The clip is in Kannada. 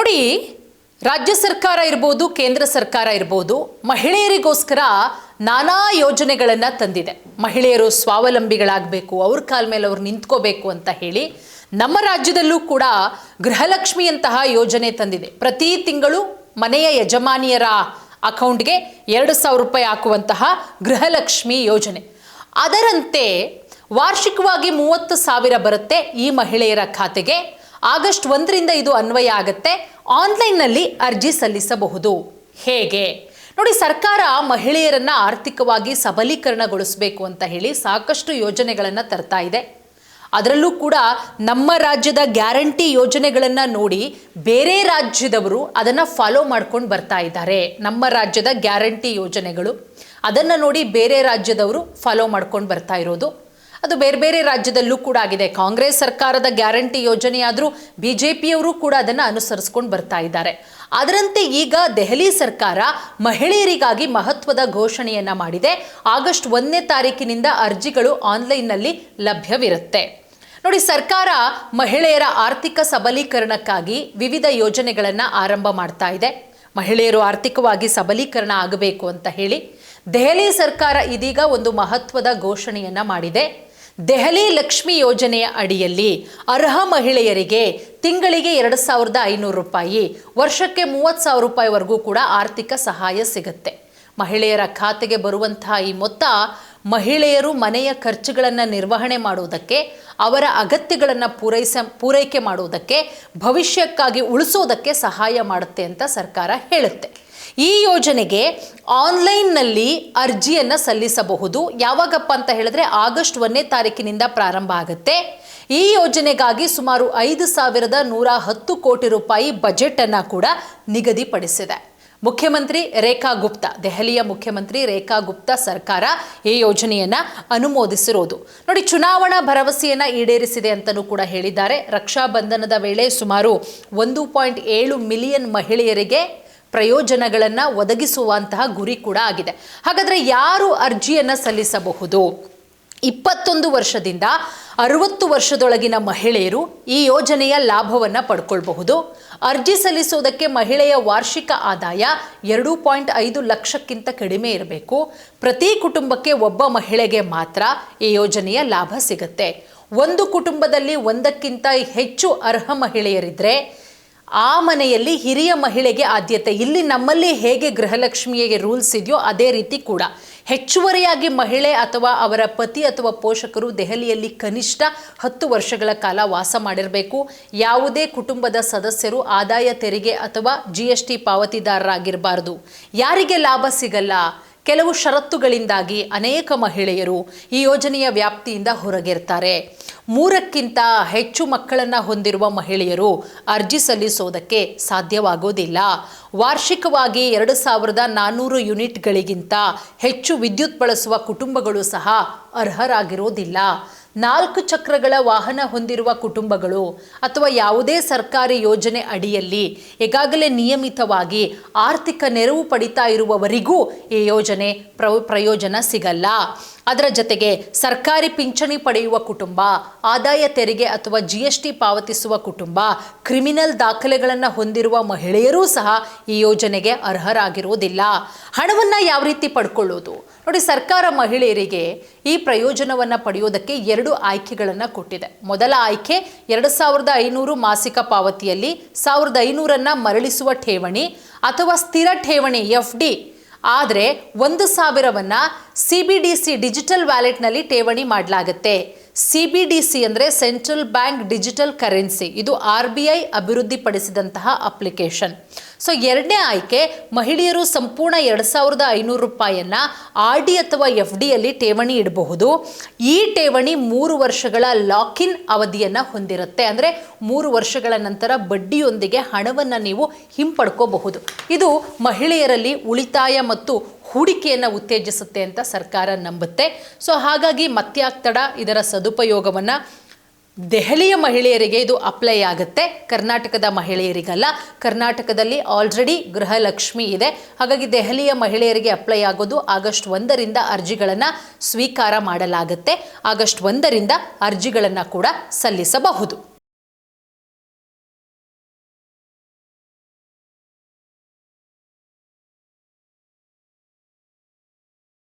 ನೋಡಿ, ರಾಜ್ಯ ಸರ್ಕಾರ ಇರ್ಬೋದು, ಕೇಂದ್ರ ಸರ್ಕಾರ ಇರ್ಬೋದು, ಮಹಿಳೆಯರಿಗೋಸ್ಕರ ನಾನಾ ಯೋಜನೆಗಳನ್ನು ತಂದಿದೆ. ಮಹಿಳೆಯರು ಸ್ವಾವಲಂಬಿಗಳಾಗಬೇಕು, ಅವ್ರ ಕಾಲ ಮೇಲೆ ಅವ್ರು ನಿಂತ್ಕೋಬೇಕು ಅಂತ ಹೇಳಿ ನಮ್ಮ ರಾಜ್ಯದಲ್ಲೂ ಕೂಡ ಗೃಹಲಕ್ಷ್ಮಿಯಂತಹ ಯೋಜನೆ ತಂದಿದೆ. ಪ್ರತಿ ತಿಂಗಳು ಮನೆಯ ಯಜಮಾನಿಯರ ಅಕೌಂಟ್ಗೆ 2,000 ರೂಪಾಯಿ ಹಾಕುವಂತಹ ಗೃಹಲಕ್ಷ್ಮಿ ಯೋಜನೆ. ಅದರಂತೆ ವಾರ್ಷಿಕವಾಗಿ 30,000 ಬರುತ್ತೆ ಈ ಮಹಿಳೆಯರ ಖಾತೆಗೆ. ಆಗಸ್ಟ್ 1ರಿಂದ ಇದು ಅನ್ವಯ ಆಗುತ್ತೆ. ಆನ್ಲೈನ್ನಲ್ಲಿ ಅರ್ಜಿ ಸಲ್ಲಿಸಬಹುದು. ಹೇಗೆ ನೋಡಿ, ಸರ್ಕಾರ ಮಹಿಳೆಯರನ್ನ ಆರ್ಥಿಕವಾಗಿ ಸಬಲೀಕರಣಗೊಳಿಸಬೇಕು ಅಂತ ಹೇಳಿ ಸಾಕಷ್ಟು ಯೋಜನೆಗಳನ್ನು ತರ್ತಾ ಇದೆ. ಅದರಲ್ಲೂ ಕೂಡ ನಮ್ಮ ರಾಜ್ಯದ ಗ್ಯಾರಂಟಿ ಯೋಜನೆಗಳನ್ನು ನೋಡಿ ಬೇರೆ ರಾಜ್ಯದವರು ಅದನ್ನು ಫಾಲೋ ಮಾಡ್ಕೊಂಡು ಬರ್ತಾ ಇದ್ದಾರೆ. ನಮ್ಮ ರಾಜ್ಯದ ಗ್ಯಾರಂಟಿ ಯೋಜನೆಗಳು ಅದನ್ನು ನೋಡಿ ಬೇರೆ ರಾಜ್ಯದವರು ಫಾಲೋ ಮಾಡ್ಕೊಂಡು ಬರ್ತಾ ಇರೋದು. ಅದು ಬೇರೆ ಬೇರೆ ರಾಜ್ಯದಲ್ಲೂ ಕೂಡ ಆಗಿದೆ. ಕಾಂಗ್ರೆಸ್ ಸರ್ಕಾರದ ಗ್ಯಾರಂಟಿ ಯೋಜನೆ ಆದರೂ BJPಯವರು ಕೂಡ ಅದನ್ನು ಅನುಸರಿಸ್ಕೊಂಡು ಬರ್ತಾ ಇದ್ದಾರೆ. ಅದರಂತೆ ಈಗ ದೆಹಲಿ ಸರ್ಕಾರ ಮಹಿಳೆಯರಿಗಾಗಿ ಮಹತ್ವದ ಘೋಷಣೆಯನ್ನ ಮಾಡಿದೆ. ಆಗಸ್ಟ್ 1ನೇ ತಾರೀಕಿನಿಂದ ಅರ್ಜಿಗಳು ಆನ್ಲೈನ್ನಲ್ಲಿ ಲಭ್ಯವಿರುತ್ತೆ. ನೋಡಿ, ಸರ್ಕಾರ ಮಹಿಳೆಯರ ಆರ್ಥಿಕ ಸಬಲೀಕರಣಕ್ಕಾಗಿ ವಿವಿಧ ಯೋಜನೆಗಳನ್ನು ಆರಂಭ ಮಾಡ್ತಾ ಇದೆ. ಮಹಿಳೆಯರು ಆರ್ಥಿಕವಾಗಿ ಸಬಲೀಕರಣ ಆಗಬೇಕು ಅಂತ ಹೇಳಿ ದೆಹಲಿ ಸರ್ಕಾರ ಇದೀಗ ಒಂದು ಮಹತ್ವದ ಘೋಷಣೆಯನ್ನ ಮಾಡಿದೆ. ದೆಹಲಿ ಲಕ್ಷ್ಮಿ ಯೋಜನೆಯ ಅಡಿಯಲ್ಲಿ ಅರ್ಹ ಮಹಿಳೆಯರಿಗೆ ತಿಂಗಳಿಗೆ 2,500 ರೂಪಾಯಿ, ವರ್ಷಕ್ಕೆ 30,000 ರೂಪಾಯಿವರೆಗೂ ಕೂಡ ಆರ್ಥಿಕ ಸಹಾಯ ಸಿಗುತ್ತೆ. ಮಹಿಳೆಯರ ಖಾತೆಗೆ ಬರುವಂತಹ ಈ ಮೊತ್ತ ಮಹಿಳೆಯರು ಮನೆಯ ಖರ್ಚುಗಳನ್ನು ನಿರ್ವಹಣೆ ಮಾಡುವುದಕ್ಕೆ, ಅವರ ಅಗತ್ಯಗಳನ್ನು ಪೂರೈಕೆ ಮಾಡುವುದಕ್ಕೆ, ಭವಿಷ್ಯಕ್ಕಾಗಿ ಉಳಿಸೋದಕ್ಕೆ ಸಹಾಯ ಮಾಡುತ್ತೆ ಅಂತ ಸರ್ಕಾರ ಹೇಳುತ್ತೆ. ಈ ಯೋಜನೆಗೆ ಆನ್ಲೈನ್ನಲ್ಲಿ ಅರ್ಜಿಯನ್ನು ಸಲ್ಲಿಸಬಹುದು. ಯಾವಾಗಪ್ಪ ಅಂತ ಹೇಳಿದ್ರೆ ಆಗಸ್ಟ್ 1ನೇ ತಾರೀಕಿನಿಂದ ಪ್ರಾರಂಭ ಆಗುತ್ತೆ. ಈ ಯೋಜನೆಗಾಗಿ ಸುಮಾರು 5,110 ಕೋಟಿ ರೂಪಾಯಿ ಬಜೆಟ್ ಅನ್ನು ಕೂಡ ನಿಗದಿಪಡಿಸಿದೆ. ಮುಖ್ಯಮಂತ್ರಿ ರೇಖಾ ಗುಪ್ತಾ, ದೆಹಲಿಯ ಮುಖ್ಯಮಂತ್ರಿ ರೇಖಾ ಗುಪ್ತಾ ಸರ್ಕಾರ ಈ ಯೋಜನೆಯನ್ನ ಅನುಮೋದಿಸಿರೋದು. ನೋಡಿ, ಚುನಾವಣಾ ಭರವಸೆಯನ್ನ ಈಡೇರಿಸಿದೆ ಅಂತಲೂ ಕೂಡ ಹೇಳಿದ್ದಾರೆ. ರಕ್ಷಾ ಬಂಧನದ ವೇಳೆ ಸುಮಾರು 1.7 ಮಿಲಿಯನ್ ಮಹಿಳೆಯರಿಗೆ ಪ್ರಯೋಜನಗಳನ್ನು ಒದಗಿಸುವಂತಹ ಗುರಿ ಕೂಡ ಆಗಿದೆ. ಹಾಗಾದರೆ ಯಾರು ಅರ್ಜಿಯನ್ನು ಸಲ್ಲಿಸಬಹುದು? 21 ವರ್ಷದಿಂದ 60 ವರ್ಷದೊಳಗಿನ ಮಹಿಳೆಯರು ಈ ಯೋಜನೆಯ ಲಾಭವನ್ನು ಪಡ್ಕೊಳ್ಬಹುದು. ಅರ್ಜಿ ಸಲ್ಲಿಸೋದಕ್ಕೆ ಮಹಿಳೆಯ ವಾರ್ಷಿಕ ಆದಾಯ 2.5 ಲಕ್ಷಕ್ಕಿಂತ ಕಡಿಮೆ ಇರಬೇಕು. ಪ್ರತಿ ಕುಟುಂಬಕ್ಕೆ ಒಬ್ಬ ಮಹಿಳೆಗೆ ಮಾತ್ರ ಈ ಯೋಜನೆಯ ಲಾಭ ಸಿಗುತ್ತೆ. ಒಂದು ಕುಟುಂಬದಲ್ಲಿ ಒಂದಕ್ಕಿಂತ ಹೆಚ್ಚು ಅರ್ಹ ಮಹಿಳೆಯರಿದ್ದರೆ ಆ ಮನೆಯಲ್ಲಿ ಹಿರಿಯ ಮಹಿಳೆಗೆ ಆದ್ಯತೆ. ಇಲ್ಲಿ ನಮ್ಮಲ್ಲಿ ಹೇಗೆ ಗೃಹಲಕ್ಷ್ಮಿಗೆ ರೂಲ್ಸ್ ಇದೆಯೋ ಅದೇ ರೀತಿ ಕೂಡ ಹೆಚ್ಚುವರಿಯಾಗಿ ಮಹಿಳೆ ಅಥವಾ ಅವರ ಪತಿ ಅಥವಾ ಪೋಷಕರು ದೆಹಲಿಯಲ್ಲಿ ಕನಿಷ್ಠ 10 ವರ್ಷಗಳ ಕಾಲ ವಾಸ ಮಾಡಿರಬೇಕು. ಯಾವುದೇ ಕುಟುಂಬದ ಸದಸ್ಯರು ಆದಾಯ ತೆರಿಗೆ ಅಥವಾ GST ಪಾವತಿದಾರರಾಗಿರಬಾರ್ದು. ಯಾರಿಗೆ ಲಾಭ ಸಿಗಲ್ಲ? ಕೆಲವು ಷರತ್ತುಗಳಿಂದಾಗಿ ಅನೇಕ ಮಹಿಳೆಯರು ಈ ಯೋಜನೆಯ ವ್ಯಾಪ್ತಿಯಿಂದ ಹೊರಗಿರ್ತಾರೆ. 3ಕ್ಕಿಂತ ಹೆಚ್ಚು ಮಕ್ಕಳನ್ನು ಹೊಂದಿರುವ ಮಹಿಳೆಯರು ಅರ್ಜಿ ಸಲ್ಲಿಸೋದಕ್ಕೆ ಸಾಧ್ಯವಾಗೋದಿಲ್ಲ. ವಾರ್ಷಿಕವಾಗಿ 2,400 ಯೂನಿಟ್ಗಳಿಗಿಂತ ಹೆಚ್ಚು ವಿದ್ಯುತ್ ಬಳಸುವ ಕುಟುಂಬಗಳು ಸಹ ಅರ್ಹರಾಗಿರೋದಿಲ್ಲ. 4 ಚಕ್ರಗಳ ವಾಹನ ಹೊಂದಿರುವ ಕುಟುಂಬಗಳು ಅಥವಾ ಯಾವುದೇ ಸರ್ಕಾರಿ ಯೋಜನೆ ಅಡಿಯಲ್ಲಿ ಈಗಾಗಲೇ ನಿಯಮಿತವಾಗಿ ಆರ್ಥಿಕ ನೆರವು ಪಡಿತಾ ಇರುವವರಿಗೂ ಈ ಯೋಜನೆ ಪ್ರಯೋಜನ ಸಿಗಲ್ಲ. ಅದರ ಜೊತೆಗೆ ಸರ್ಕಾರಿ ಪಿಂಚಣಿ ಪಡೆಯುವ ಕುಟುಂಬ, ಆದಾಯ ತೆರಿಗೆ ಅಥವಾ GST ಪಾವತಿಸುವ ಕುಟುಂಬ, ಕ್ರಿಮಿನಲ್ ದಾಖಲೆಗಳನ್ನು ಹೊಂದಿರುವ ಮಹಿಳೆಯರೂ ಸಹ ಈ ಯೋಜನೆಗೆ ಅರ್ಹರಾಗಿರುವುದಿಲ್ಲ. ಹಣವನ್ನು ಯಾವ ರೀತಿ ಪಡ್ಕೊಳ್ಳೋದು? ನೋಡಿ, ಸರ್ಕಾರ ಮಹಿಳೆಯರಿಗೆ ಈ ಪ್ರಯೋಜನವನ್ನು ಪಡೆಯೋದಕ್ಕೆ 2 ಆಯ್ಕೆಗಳನ್ನು ಕೊಟ್ಟಿದೆ. ಮೊದಲ ಆಯ್ಕೆ 2,500 ಮಾಸಿಕ ಪಾವತಿಯಲ್ಲಿ 1,500 ಮರಳಿಸುವ ಠೇವಣಿ ಅಥವಾ ಸ್ಥಿರ ಠೇವಣಿ FD. ಆದರೆ 1,000 CBDC ಡಿಜಿಟಲ್ ವ್ಯಾಲೆಟ್ನಲ್ಲಿ ಠೇವಣಿ ಮಾಡಲಾಗುತ್ತೆ. CBDC ಅಂದರೆ ಸೆಂಟ್ರಲ್ ಬ್ಯಾಂಕ್ ಡಿಜಿಟಲ್ ಕರೆನ್ಸಿ. ಇದು RBI ಅಭಿವೃದ್ಧಿಪಡಿಸಿದಂತಹ ಅಪ್ಲಿಕೇಶನ್. ಸೊ 2ನೇ ಆಯ್ಕೆ, ಮಹಿಳೆಯರು ಸಂಪೂರ್ಣ 2,500 ರೂಪಾಯಿಯನ್ನು RD ಅಥವಾ FDಯಲ್ಲಿ ಠೇವಣಿ ಇಡಬಹುದು. ಈ ಠೇವಣಿ 3 ವರ್ಷಗಳ ಲಾಕ್-ಇನ್ ಅವಧಿಯನ್ನು ಹೊಂದಿರುತ್ತೆ. ಅಂದರೆ 3 ವರ್ಷಗಳ ನಂತರ ಬಡ್ಡಿಯೊಂದಿಗೆ ಹಣವನ್ನು ನೀವು ಹಿಂಪಡ್ಕೋಬಹುದು. ಇದು ಮಹಿಳೆಯರಲ್ಲಿ ಉಳಿತಾಯ ಮತ್ತು ಹೂಡಿಕೆಯನ್ನು ಉತ್ತೇಜಿಸುತ್ತೆ ಅಂತ ಸರ್ಕಾರ ನಂಬುತ್ತೆ. ಸೊ ಹಾಗಾಗಿ ಮತ್ಯಾಗ್ತಡ ಇದರ ಸದುಪಯೋಗವನ್ನು ದೆಹಲಿಯ ಮಹಿಳೆಯರಿಗೆ ಇದು ಅಪ್ಲೈ ಆಗುತ್ತೆ, ಕರ್ನಾಟಕದ ಮಹಿಳೆಯರಿಗಲ್ಲ. ಕರ್ನಾಟಕದಲ್ಲಿ ಆಲ್ರೆಡಿ ಗೃಹಲಕ್ಷ್ಮಿ ಇದೆ. ಹಾಗಾಗಿ ದೆಹಲಿಯ ಮಹಿಳೆಯರಿಗೆ ಅಪ್ಲೈ ಆಗೋದು ಆಗಸ್ಟ್ 1ರಿಂದ ಅರ್ಜಿಗಳನ್ನು ಸ್ವೀಕಾರ ಮಾಡಲಾಗುತ್ತೆ. ಆಗಸ್ಟ್ 1ರಿಂದ ಅರ್ಜಿಗಳನ್ನು ಕೂಡ ಸಲ್ಲಿಸಬಹುದು.